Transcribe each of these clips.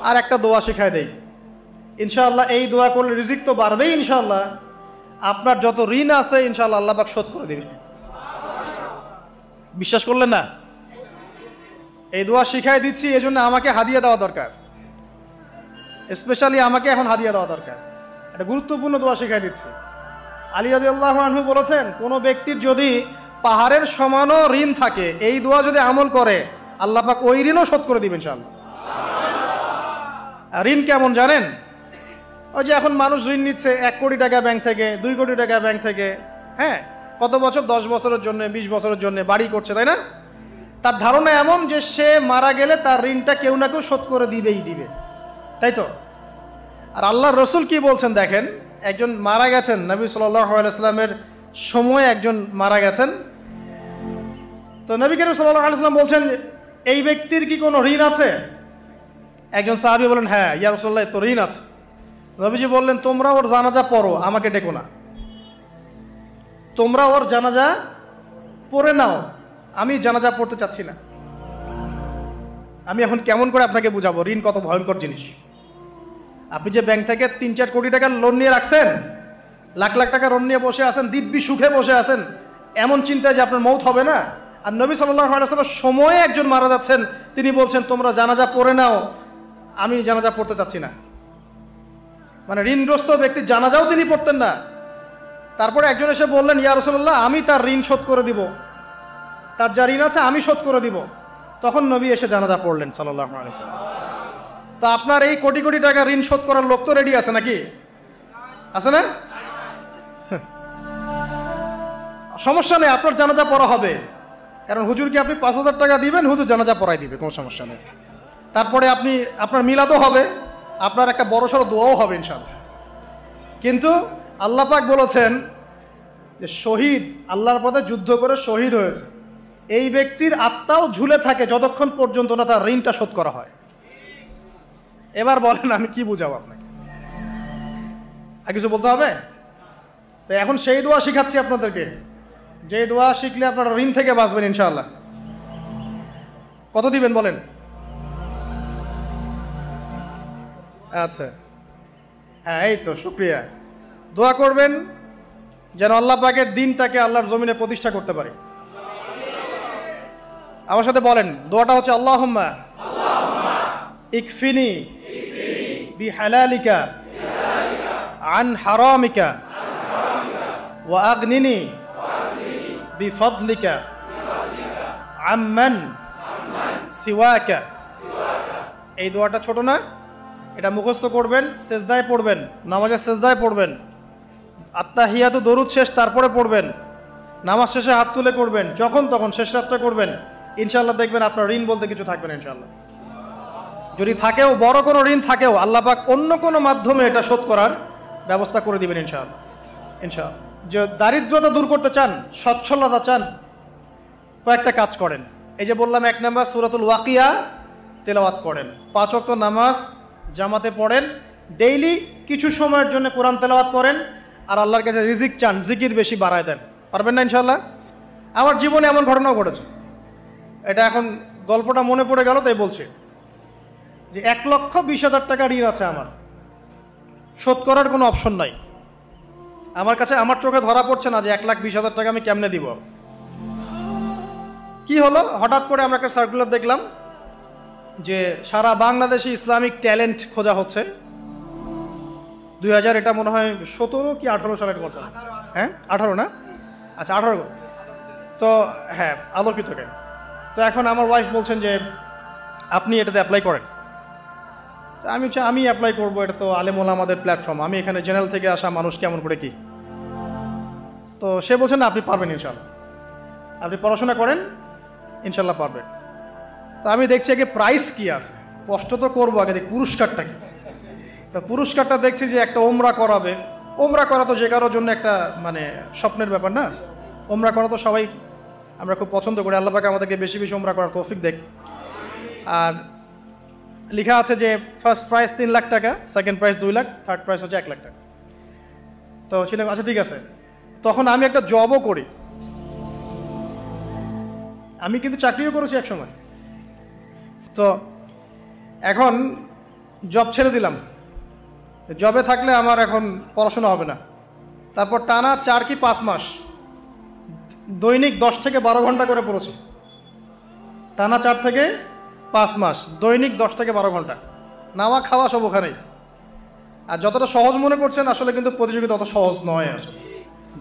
আর একটা দোয়া শিখায় দেই, ইনশাআল্লাহ এই দোয়া করলে রিজিক তো বাড়বেই ইনশাআল্লাহ, আপনার যত ঋণ আছে ইনশাআল্লাহ আল্লাহ পাক শোধ করে দিবে। বিশ্বাস করলেন না? এই দোয়া শিখাই দিচ্ছি, এজন্য আমাকে হাদিয়া দেওয়া দরকার, স্পেশালি আমাকে এখন হাদিয়া দেওয়া দরকার। একটা গুরুত্বপূর্ণ দোয়া শিখাই দিচ্ছি। আলী রাদিয়াল্লাহু আনহু বলেছেন, কোনো ব্যক্তির যদি পাহাড়ের সমানও ঋণ থাকে, এই দোয়া যদি আমল করে আল্লাহ পাক ওই ঋণও শোধ করে দিবেন ইনশাআল্লাহ। ঋণ কেমন জানেন? ওই যে এখন মানুষ ঋণ নিচ্ছে 1 কোটি টাকা ব্যাংক থেকে, 2 কোটি টাকা ব্যাংক থেকে, হ্যাঁ, কত বছর, 10 বছরের জন্য, 20 বছরের জন্য বাড়ি করছে, তাই না? তার ধারণা এমন যে সে মারা গেলে তার ঋণটা কেউ না কেউ শোধ করে দিবেই দিবে, তাই তো? আর আল্লাহর রসুল কি বলছেন দেখেন, একজন মারা গেছেন, নবী সাল্লাল্লাহু আলাইহি ওয়াসাল্লামের সময় একজন মারা গেছেন। তো নবী করিম সাল্লাল্লাহু আলাইহি ওয়াসাল্লাম বলছেন, এই ব্যক্তির কি কোনো ঋণ আছে? একজন সাহাবী বলেন, হ্যাঁ ইয়া রাসূলুল্লাহ, তো ঋণ আছে। নবীজি বললেন, তোমরা ওর জানাজা পড়ো, আমাকে ডেকো না। তোমরা ওর জানাজা পড়ে নাও, আমি জানাজা পড়তে চাচ্ছি না। আমি এখন কেমন করে আপনাকে বুঝাবো ঋণ কত ভয়ঙ্কর জিনিস। আপনি যে ব্যাংক থেকে 3-4 কোটি টাকার লোন নিয়ে রাখছেন, লাখ লাখ টাকা লোন নিয়ে বসে আছেন, দিব্যি সুখে বসে আছেন, এমন চিন্তায় যে আপনার মৌত হবে না। আর নবী সাল্লাল্লাহু আলাইহি ওয়াসাল্লামের সময়ে একজন মারা যাচ্ছেন, তিনি বলছেন তোমরা জানাজা পড়ে নাও, আমি জানাজা পড়তে চাচ্ছি না। মানে ঋণগ্রস্ত ব্যক্তির জানাজাও তিনি পড়তেন না। তারপরে একজন এসে বললেন, ইয়া রাসূলুল্লাহ, আমি তার ঋণ শোধ করে দিব, তার যা ঋণ আছে আমি শোধ করে দিব। তখন নবী এসে জানাজা পড়লেন সাল্লাল্লাহু আলাইহি ওয়াসাল্লাম। তো আপনার এই কোটি কোটি টাকা ঋণ শোধ করার লোক তো রেডি আছে নাকি? আছে না? সমস্যা নেই, আপনার জানাজা পড়া হবে, কারণ হুজুরকে আপনি 5,000 টাকা দিবেন, হুজুর জানাজা পড়াই দিবে, কোনো সমস্যা নেই। তারপরে আপনার মিলাদও হবে, আপনার একটা বড়সড় দোয়াও হবে ইনশাআল্লাহ। কিন্তু আল্লাহ পাক বলেছেন যে শহীদ, আল্লাহর পথে যুদ্ধ করে শহীদ হয়েছে, এই ব্যক্তির আত্মাও ঝুলে থাকে যতক্ষণ পর্যন্ত না তার ঋণটা শোধ করা হয়। এবার বলেন আমি কি বুঝাবো আপনাকে? আর কিছু বলতে হবে? তো এখন সেই দোয়া শিখাচ্ছি আপনাদেরকে, যে দোয়া শিখলে আপনারা ঋণ থেকে বাঁচবেন ইনশাআল্লাহ। কত দিবেন বলেন? আচ্ছা, হ্যাঁ, এই তো শুকরিয়া। দোয়া করবেন যেন আল্লাহ পাকের দিনটাকে আল্লাহর জমিনে প্রতিষ্ঠা করতে পারে। আমার সাথে বলেন, দোয়াটা হচ্ছে আল্লাহুম্মা ইকফিনি বিহালালিকা আন হারামিকা ওয়া আগনিনি বিফদলিকা আম্মান সিওয়াকা। এই দোয়াটা ছোট না, এটা মুখস্থ করবেন, সেজদায় পড়বেন, নামাজের সেজদায় পড়বেন, আত্তাহিয়াতু দরুদ শেষ তারপরে পড়বেন, নামাজ শেষে হাত তুলে করবেন, যখন তখন শেষ রাতটা করবেন, ইনশাআল্লাহ দেখবেন আপনার ঋণ বলতে কিছু থাকবে না ইনশাআল্লাহ। যদি থাকেও, বড় কোনো ঋণ থাকেও, আল্লাহ পাক অন্য কোনো মাধ্যমে এটা শোধ করার ব্যবস্থা করে দিবেন ইনশাআল্লাহ। ইনশাআল্লাহ। যে দারিদ্রতা দূর করতে চান, সচ্ছলতা চান, কয়েকটা কাজ করেন। এই যে বললাম, 1 নাম্বার সূরাতুল ওয়াকিয়া তেলাওয়াত করেন, 5 ওয়াক্ত নামাজ জামাতে পড়েন, ডেইলি কিছু সময়ের জন্য কোরআন তেলাওয়াত করেন, আর আল্লাহর কাছে রিজিক চান, জিকির বেশি বাড়ায় দেন। পারবেন না ইনশাআল্লাহ? আমার জীবনে এমন ঘটনাও ঘটেছে, এটা এখন গল্পটা মনে পড়ে গেল তাই বলছি, যে 1,20,000 টাকা ঋণ আছে আমার, শোধ করার কোনো অপশন নাই আমার কাছে। আমার চোখে ধরা পড়ছে না যে 1,20,000 টাকা আমি কেমনে দিব। কি হলো, হঠাৎ করে আমরা একটা সার্কুলার দেখলাম যে সারা বাংলাদেশে ইসলামিক ট্যালেন্ট খোঁজা হচ্ছে। 2000 এটা মনে হয় 17 কি 18 সালের কথা, হ্যাঁ 18 না, আচ্ছা 18। তো হ্যাঁ, আলোকিতকে। তো এখন আমার ওয়াইফ বলছেন যে আপনি এটাতে অ্যাপ্লাই করেন। তো আমি অ্যাপ্লাই করবো, এটা তো আলেম ওলামাদের প্ল্যাটফর্ম, আমি এখানে জেনারেল থেকে আসা মানুষ কেমন করে কি। তো সে বলছেন না, আপনি পারবেন ইনশাল্লাহ, আপনি পড়াশোনা করেন, ইনশাল্লাহ পারবেন। তো আমি দেখছি আগে প্রাইস কি আছে, কষ্ট তো করবো, আগে দেখি পুরস্কারটা কি। তো পুরস্কারটা দেখছি যে একটা ওমরা করাবে। ওমরা করা তো যে কারোর জন্য একটা মানে স্বপ্নের ব্যাপার না, ওমরা করা তো সবাই আমরা খুব পছন্দ করি, আল্লাহ পাক আমাদেরকে বেশি বেশি ওমরা করার তৌফিক দেখ। আর লেখা আছে যে ফার্স্ট প্রাইজ 3 লাখ টাকা, second prize 2 lakh, third prize হচ্ছে 1 লাখ টাকা। তো সেটা আচ্ছা ঠিক আছে। তখন আমি একটা জবও করি, আমি কিন্তু চাকরিও করেছি এক সময়। তো এখন জব ছেড়ে দিলাম, জবে থাকলে আমার এখন পড়াশোনা হবে না। তারপর টানা 4 কি 5 মাস দৈনিক 10 থেকে 12 ঘন্টা করে পড়েছি। টানা 4 থেকে 5 মাস দৈনিক 10 থেকে 12 ঘন্টা, নাওয়া খাওয়া সব ওখানেই। আর যতটা সহজ মনে করছেন আসলে কিন্তু প্রতিযোগিতা অত সহজ নয়। আসলে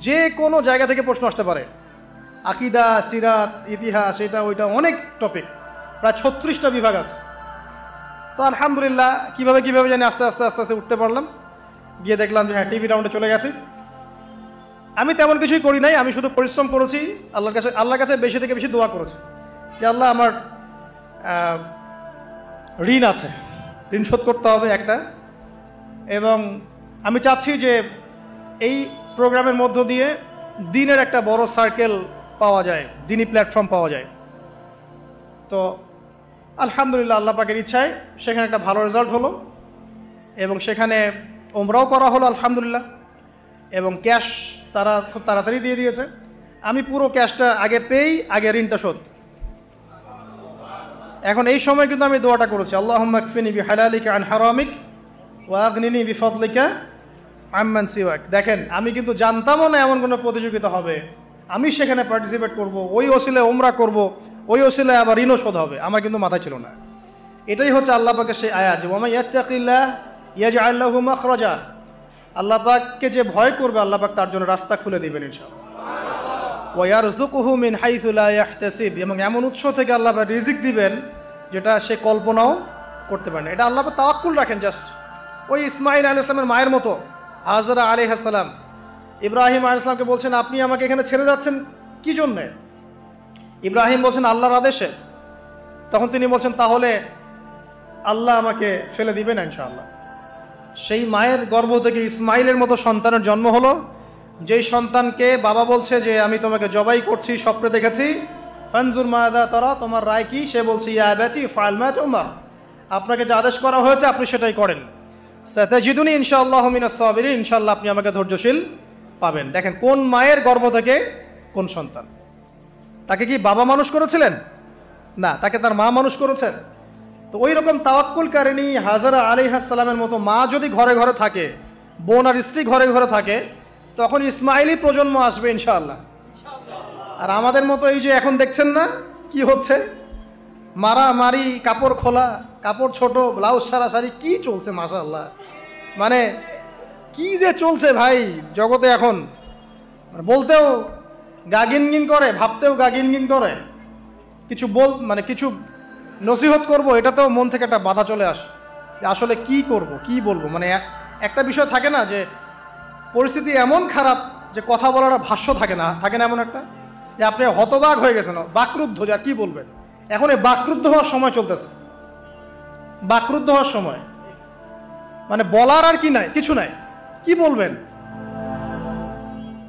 যে কোনো জায়গা থেকে প্রশ্ন আসতে পারে, আকিদা, সিরাত, ইতিহাস, এটা ওইটা অনেক টপিক, প্রায় 36টা বিভাগ আছে। তো আলহামদুলিল্লাহ কিভাবে জানি আস্তে আস্তে উঠতে পারলাম। গিয়ে দেখলাম যে হ্যাঁ, টিভি রাউন্ডে চলে গেছি। আমি তেমন কিছুই করি নাই, আমি শুধু পরিশ্রম করেছি, আল্লাহর কাছে বেশি থেকে বেশি দোয়া করেছি যে আল্লাহ আমার ঋণ আছে, ঋণ শোধ করতে হবে একটা। এবং আমি চাচ্ছি যে এই প্রোগ্রামের মধ্য দিয়ে দিনের একটা বড় সার্কেল পাওয়া যায়, দিনই প্ল্যাটফর্ম পাওয়া যায়। তো আলহামদুলিল্লাহ আল্লাহ পাকের ইচ্ছায় সেখানে একটা ভালো রেজাল্ট হলো এবং সেখানে ওমরাও করা হলো আলহামদুলিল্লাহ। এবং ক্যাশ তারা খুব তাড়াতাড়ি দিয়ে দিয়েছে। আমি পুরো ক্যাশটা আগে পেয়েই আগে ঋণটা শোধ। এখন এই সময় কিন্তু আমি দোয়াটা করেছি, আল্লাহুম্মা কফিনি বিহালালিকা আন হারামিক ওয়া আগনিনি বিফদলিকা আম্মান সিওয়াক। দেখেন, আমি কিন্তু জানতামও না এমন কোনো প্রতিযোগিতা হবে, আমি সেখানে পার্টিসিপেট করব, ওই ওসিলায় ওমরা করব, ওই ওসিলায় আবার ঋণও শোধ হবে, আমার কিন্তু মাথায় ছিল না। এটাই হচ্ছে আল্লাহ পাকের সেই আয়াত, ওয়া মান ইয়াত্তাকিল্লাহ ইয়াজআল লাহু মাখরাজা। আল্লাহ পাককে যে ভয় করবে আল্লাহ পাক তার জন্য রাস্তা খুলে দিবেন ইনশাআল্লাহ। ওয়া ইয়ারযুকুহু মিন হাইসু লা ইয়াহতাসিব, এবং এমন উৎস থেকে আল্লাহ পাক রিজিক দিবেন যেটা সে কল্পনাও করতে পারে না। এটা আল্লাহ পাক তাওয়াক্কুল রাখেন। জাস্ট ওই ইসমাঈল আলাইহিস সালামের মায়ের মতো, হাজরা আলাইহিস সালাম ইব্রাহিম আলাইহিস সালামকে বলছেন, আপনি আমাকে এখানে ছেড়ে যাচ্ছেন কি জন্যে? ইব্রাহিম বলছেন আল্লাহর আদেশে। তখন তিনি বলছেন তাহলে আল্লাহ আমাকে ফেলে দিবেন ইনশাআল্লাহ। সেই মায়ের গর্ভ থেকে ইসমাইলের মতো সন্তানের জন্ম হলো, যেই সন্তানকে বাবা বলছে যে আমি তোমাকে জবাই করছি, স্বপ্নে দেখেছি, ফানজুর মাদা তারা, তোমার রায় কি? সে বলছে ইয়া আবাতি ফাআল মা তুমার, আপনাকে যে আদেশ করা হয়েছে আপনি সেটাই করেন। সাতাজিদুনি ইনশাআল্লাহু মিনাস সাবিরিন, ইনশাআল্লাহ আপনি আমাকে ধৈর্যশীল পাবেন। দেখেন কোন মায়ের গর্ভ থেকে কোন সন্তান। তাকে কি বাবা মানুষ করেছিলেন? না, তাকে তার মা মানুষ করেছেন। তো ওই রকম তাওয়াক্কুলকারিনী হাজরা আলাইহিস সালামের মতো মা যদি ঘরে ঘরে থাকে, বোন আর স্ত্রী ঘরে ঘরে থাকে, তখন ইসমাইলি প্রজন্ম আসবে ইনশাআল্লাহ। আর আমাদের মতো এই যে এখন দেখছেন না কি হচ্ছে, মারামারি, কাপড় খোলা, কাপড় ছোট, ব্লাউজ সারাসারি, কি চলছে মাশাআল্লাহ। মানে কি যে চলছে ভাই জগতে এখন, বলতেও গা গিনগিন করে, ভাবতেও গা গিনগিন করে। কিছু কিছু নসিহত করব, এটাতেও মন থেকে একটা বাধা চলে আসে যে আসলে কি করব, কি বলবো। মানে একটা বিষয় থাকে না যে পরিস্থিতি এমন খারাপ যে কথা বলার ভাষ্য থাকে না এমন একটা, যে আপনি হতবাক হয়ে গেছেন, বাকরুদ্ধ, যে আর কি বলবেন। এখন এই বাকরুদ্ধ হওয়ার সময় চলতেছে, বাকরুদ্ধ হওয়ার সময়, মানে বলার আর কি নাই, কিছু নাই, কি বলবেন।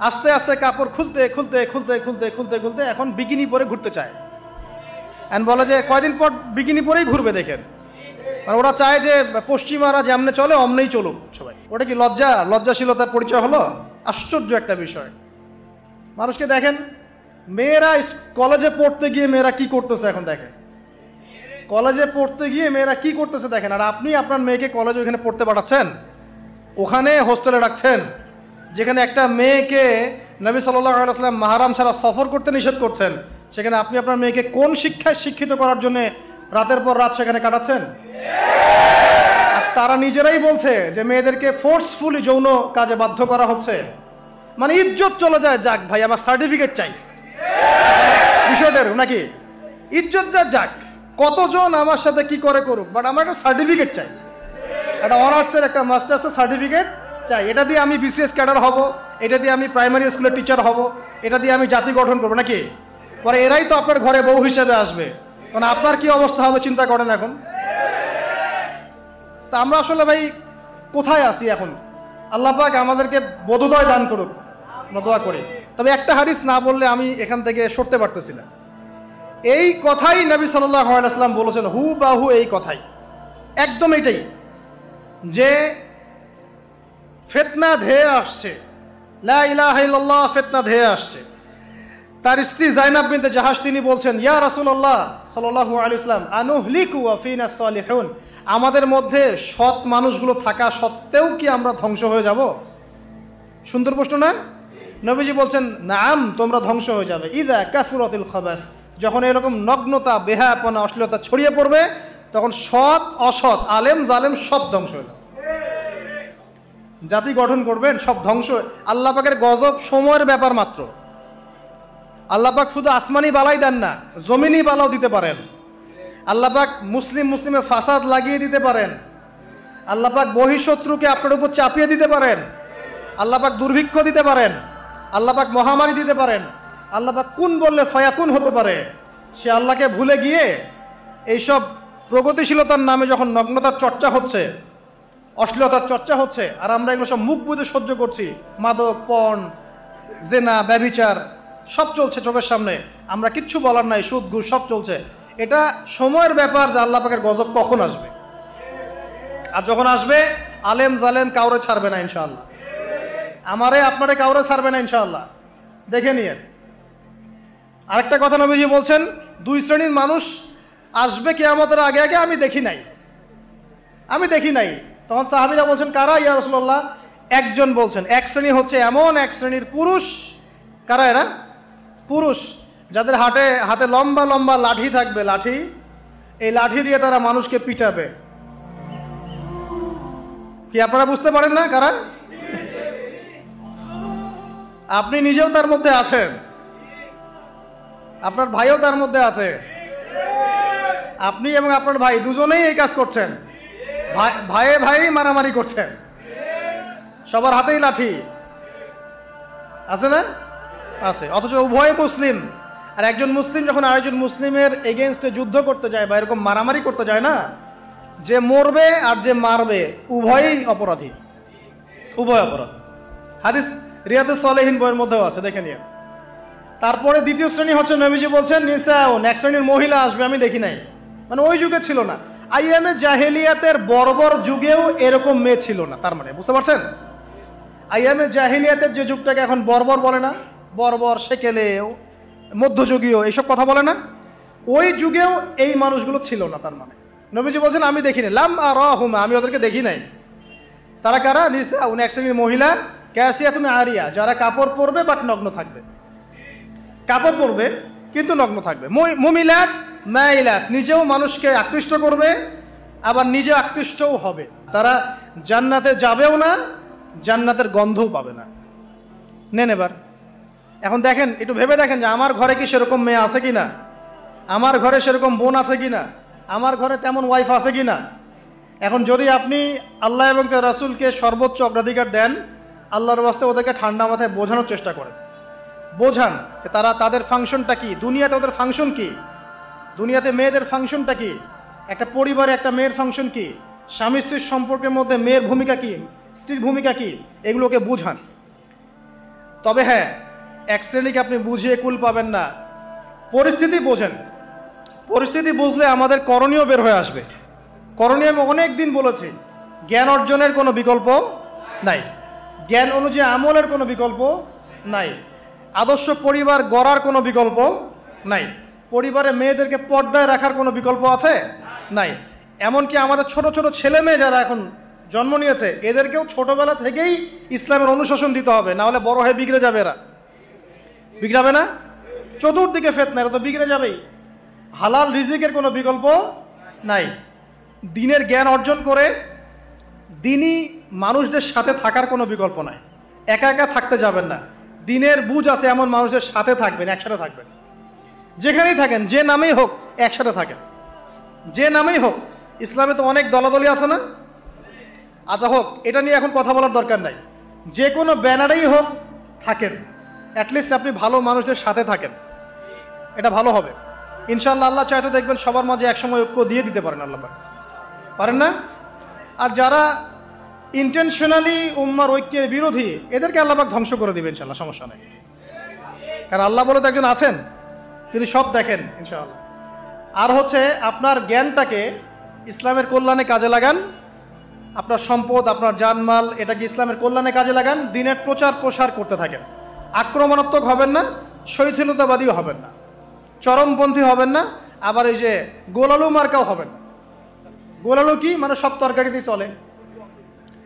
আস্তে আস্তে কাপড় খুলতে খুলতে খুলতে খুলতে খুলতে খুলতে এখন বিকিনি পরে ঘুরতে চায়। এন্ড বলে যে কয়দিন পর বিকিনি পরেই ঘুরবে। দেখেন, মানে ওরা চায় যে পশ্চিমারা যেমনে চলে অমনেই চলুক সবাই। ওটা কি লজ্জাশীলতার পরিচয় হলো? আশ্চর্য একটা বিষয়। মানুষকে দেখেন, মেয়েরা কলেজে পড়তে গিয়ে মেয়েরা কি করতেছে এখন দেখেন, কলেজে পড়তে গিয়ে মেয়েরা কি করতেছে দেখেন। আর আপনি আপনার মেয়েকে কলেজে ওখানে পড়তে পাঠাচ্ছেন, ওখানে হোস্টেলে রাখছেন, যেখানে একটা মেয়েকে নবী সাল্লাল্লাহু আলাইহি ওয়াসাল্লাম মাহরাম ছাড়া সফর করতে নিষেধ করছেন, সেখানে আপনি আপনার মেয়েকে কোন শিক্ষায় শিক্ষিত করার জন্য রাতের পর রাত সেখানে কাটাচ্ছেন? আর তারা নিজেরাই বলছে যে মেয়েদেরকে ফোর্সফুলি যৌন কাজে বাধ্য করা হচ্ছে। মানে ইজ্জত চলে যায়, যাক ভাই আমার সার্টিফিকেট চাই, বিষয়টার নাকি ইজ্জত যাক, কতজন আমার সাথে কি করে করুক, বাট আমার একটা সার্টিফিকেট চাই, একটা অনার্সের একটা মাস্টার্সের সার্টিফিকেট চাই। এটা দিয়ে আমি বিসিএস ক্যাডার হব, এটা দিয়ে আমি প্রাইমারি স্কুলের টিচার হব, এটা দিয়ে আমি জাতি গঠন করবো নাকি। পরে এরাই তো আপনার ঘরে বউ হিসেবে আসবে, মানে আপনার কি অবস্থা হবে চিন্তা করেন এখন। তা আমরা আসলে ভাই কোথায় আসি এখন? আল্লাহ পাক আমাদেরকে বোধোদয় দান করুক, আমরা দোয়া করি। তবে একটা হাদিস না বললে আমি এখান থেকে সরতে পারতেছি না। এই কথাই নবী সাল্লাল্লাহু আলাইহি ওয়াসাল্লাম বলেছেন, হুবাহু এই কথাই, একদম এটাই, যে ফিতনা ধেয়ে আসছে, লা ইলাহা ইল্লাল্লাহ ফিতনা ধেয়ে আসছে। তার স্ত্রী জাইনাব বিনতে জাহাশ তিনি বলছেন, ইয়া রাসূলুল্লাহ সাল্লাল্লাহু আলাইহি ওয়াসাল্লাম, আনুহলিকু ওয়া ফিনা সালিহুন, আমাদের মধ্যে সৎ মানুষগুলো থাকা সত্ত্বেও কি আমরা ধ্বংস হয়ে যাব? সুন্দর প্রশ্ন না? নবীজি বলছেন, নাম, তোমরা ধ্বংস হয়ে যাবে। ইদা কাসুরাতিল খাবাস, যখন এরকম নগ্নতা, বেহায়াপনা, অশ্লীলতা ছড়িয়ে পড়বে, তখন সৎ অসৎ, আলেম জালেম সব ধ্বংস হয়ে যাবে। জাতি গঠন করবেন, সব ধ্বংস। আল্লাহ পাকের গজব সময়ের ব্যাপার মাত্র। আল্লাহ পাক শুধু আসমানি বালাই দেন না, জমিনি বালাও দিতে পারেন। আল্লাহ পাক মুসলিমে ফাসাদ লাগিয়ে দিতে পারেন। আল্লাহ পাক বহিঃশত্রুকে আপনার উপর চাপিয়ে দিতে পারেন। আল্লাহ পাক দুর্ভিক্ষ দিতে পারেন। আল্লাহ পাক মহামারী দিতে পারেন। আল্লাহ পাক কুন বললে ফায়াকুন হতে পারে। সে আল্লাহকে ভুলে গিয়ে এইসব প্রগতিশীলতার নামে যখন নগ্নতার চর্চা হচ্ছে, অশ্লীলতার চর্চা হচ্ছে, আর আমরা এগুলো সব মুখ বুঝে সহ্য করছি, মাদক, পর্ন, জেনা, ব্যভিচার সব চলছে চোখের সামনে, আমরা কিচ্ছু বলার নাই, সুদ ঘুষ সব চলছে। এটা সময়ের ব্যাপার যে আল্লাহ পাকের গজব কখন আসবে। আর যখন আসবে, আলেম জালেম কাউরে ছাড়বে না ইনশাআল্লাহ। আমারে আপনারে কাউরে ছাড়বে না ইনশাআল্লাহ, দেখে নিয়েন। আরেকটা কথা নবীজি বলছেন, দুই শ্রেণীর মানুষ আসবে কিয়ামতের আগে আগে, আমি দেখি নাই। তখন সাহাবীরা বলছেন, কারা ইয়া রাসূলুল্লাহ? একজন বলছেন, এক শ্রেণী হচ্ছে এমন এক শ্রেণীর পুরুষ। কারা এরা? পুরুষ যাদের হাতে লম্বা লম্বা লাঠি থাকবে, লাঠি, এই লাঠি দিয়ে তারা মানুষকে পিটাবে। কি আপনারা বুঝতে পারেন না কারা? আপনি নিজেও তার মধ্যে আছেন, আপনার ভাইও তার মধ্যে আছে। আপনি এবং আপনার ভাই দুজনেই এই কাজ করছেন, ভাইয়ে ভাই মারামারি করছেন, সবার হাতেই লাঠি আছে না? আছে। অথচ উভয় মুসলিম। আর একজন মুসলিম যখন আরেকজন মুসলিমের এগেনস্টে যুদ্ধ করতে যায় বা এরকম মারামারি করতে যায় না, যে মরবে আর যে মারবে উভয়ই অপরাধী, উভয় অপরাধী। হাদিস রিয়াদুস সালেহিন বইয়ের মধ্যেও আছে, দেখে নিয়ে। তারপরে দ্বিতীয় শ্রেণী হচ্ছে, নবীজি বলছেন নিসাউন, এক শ্রেণীর মহিলা আসবে, আমি দেখি নাই। মানে ওই যুগে ছিল না, আইয়ামে জাহেলিয়াতের বর্বর যুগেও এরকম মেয়ে ছিল না। তার মানে বুঝতে পারছেন, আইয়ামে জাহেলিয়াতের যে যুগটাকে এখন বর্বর বলে না, বর্বর, সেকেলে, মধ্যযুগীয় এইসব কথা বলে না, ওই যুগেও এই মানুষগুলো ছিল না। তার মানে নবীজি বলছেন, আমি দেখিনি, লাম আরাহুমা, আমি ওদেরকে দেখি নাই। তারা কারা? নিসাউন, এক শ্রেণীর মহিলা, কাসিয়াতুন আরিয়া, যারা কাপড় পরবে বাট নগ্ন থাকবে, কাপড় পরবে কিন্তু নগ্ন থাকবে। মুমিলাত মাইলাত, নিজেও মানুষকে আকৃষ্ট করবে আবার নিজে আকৃষ্টও হবে। তারা জান্নাতে যাবেও না, জান্নাতের গন্ধও পাবে না। নেন এবার এখন দেখেন, একটু ভেবে দেখেন যে আমার ঘরে কি সেরকম মেয়ে আছে কিনা, আমার ঘরে সেরকম বোন আছে কিনা, আমার ঘরে তেমন ওয়াইফ আছে কিনা। এখন যদি আপনি আল্লাহ এবং তার রাসূলকে সর্বোচ্চ অগ্রাধিকার দেন, আল্লাহর ওয়াস্তে ওদেরকে ঠান্ডা মাথায় বোঝানোর চেষ্টা করেন, বোঝান যে তাদের ফাংশনটা কি, দুনিয়াতে ওদের ফাংশন কি, দুনিয়াতে মেয়েদের ফাংশনটা কি, একটা পরিবারে একটা মেয়ের ফাংশন কি, স্বামী স্ত্রীর সম্পর্কের মধ্যে মেয়ের ভূমিকা কি, স্ত্রীর ভূমিকা কি, এগুলোকে বুঝান। তবে হ্যাঁ, এক শ্রেণীকে আপনি বুঝিয়ে কুল পাবেন না, পরিস্থিতি বোঝেন। পরিস্থিতি বুঝলে আমাদের করণীয় বের হয়ে আসবে। করণীয় আমি অনেক দিন বলেছি, জ্ঞান অর্জনের কোনো বিকল্প নাই, জ্ঞান অনুযায়ী আমলের কোনো বিকল্প নাই, আদর্শ পরিবার গড়ার কোনো বিকল্প নাই, পরিবারে মেয়েদেরকে পর্দায় রাখার কোনো বিকল্প আছে? নাই। এমনকি আমাদের ছোট ছোট ছেলে মেয়ে যারা এখন জন্ম নিয়েছে, এদেরকেও ছোটবেলা থেকেই ইসলামের অনুশাসন দিতে হবে, না হলে বড় হয়ে বিগড়ে যাবে। এরা বিগড়াবে না? চতুর্দিকে ফিতনা, এরা তো বিগড়ে যাবেই। হালাল রিজিকের কোনো বিকল্প নাই। দ্বীনের জ্ঞান অর্জন করে দ্বীনি মানুষদের সাথে থাকার কোনো বিকল্প নাই। একা একা থাকতে যাবেন না, দ্বীনের বুঝ আছে এমন মানুষের সাথে থাকবেন, একসাথে থাকবেন। যেখানেই থাকেন, যে নামেই হোক, একসাথে থাকেন, যে নামেই হোক। ইসলামে তো অনেক দলাদলি আছে না? আচ্ছা হোক, এটা নিয়ে এখন কথা বলার দরকার নাই। যে কোনো ব্যানারেই হোক থাকেন, অ্যাটলিস্ট আপনি ভালো মানুষদের সাথে থাকেন, এটা ভালো হবে ইনশাআল্লাহ। আল্লাহ চাইতে দেখবেন সবার মাঝে একসময় ঐক্য দিয়ে দিতে পারেন। আল্লাহ পারেন না? আর যারা ইন্টেনশনালি উম্মার ঐক্যের বিরোধী, এদেরকে আল্লাহ পাক ধ্বংস করে দিবেন ইনশাআল্লাহ, সমস্যা নেই। কারণ আল্লাহ বলে তো একজন আছেন, তিনি সব দেখেন ইনশাআল্লাহ। আর হচ্ছে আপনার জ্ঞানটাকে ইসলামের কল্যাণে কাজে লাগান, আপনার সম্পদ, আপনার জানমাল, এটাকে ইসলামের কল্যাণে কাজে লাগান, দ্বীনের প্রচার প্রসার করতে থাকেন। আক্রমণাত্মক হবেন না, শৈথিলতাবাদীও হবেন না, চরমপন্থী হবেন না, আবার এই যে গোলালু মার্কাও হবেন না। গোলালু কি মানে সব তরকারিতেই চলে,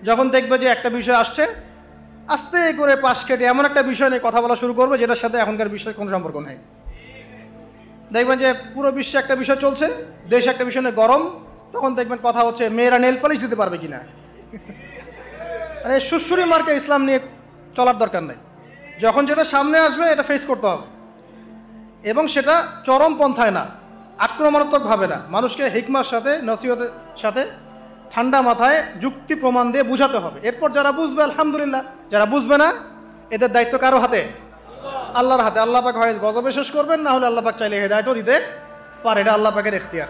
যখন দেখবে যে একটা বিষয় আসছে আস্তে করে পাশ কেটে এমন একটা বিষয় নিয়ে কথা বলা শুরু করবে যেটার সাথে এখনকার বিষয়ের কোনো সম্পর্ক নেই। দেখবেন যে পুরো বিশ্বে একটা বিষয় চলছে, দেশে একটা বিষয় নিয়ে গরম, তখন দেখবেন কথা হচ্ছে মেয়েরা নেল পালিশ দিতে পারবে কিনা। মানে সুশ্রী মার্কে ইসলাম নিয়ে চলার দরকার নেই। যখন যেটা সামনে আসবে এটা ফেস করতে হবে, এবং সেটা চরম পন্থায় না, আক্রমণাত্মকভাবে না, মানুষকে হিকমার সাথে নসিহতের সাথে ঠান্ডা মাথায় যুক্তি প্রমাণ দিয়ে বুঝাতে হবে। এরপর যারা বুঝবে আলহামদুলিল্লাহ, যারা বুঝবে না এদের দায়িত্ব কারো হাতে? আল্লাহর হাতে। আল্লাহ পাক হয় গজবে শেষ করবেন, না হলে আল্লাহ পাক চাইলে হেদায়েতও দিতে পারে, এটা আল্লাহ পাকের এখতিয়ার।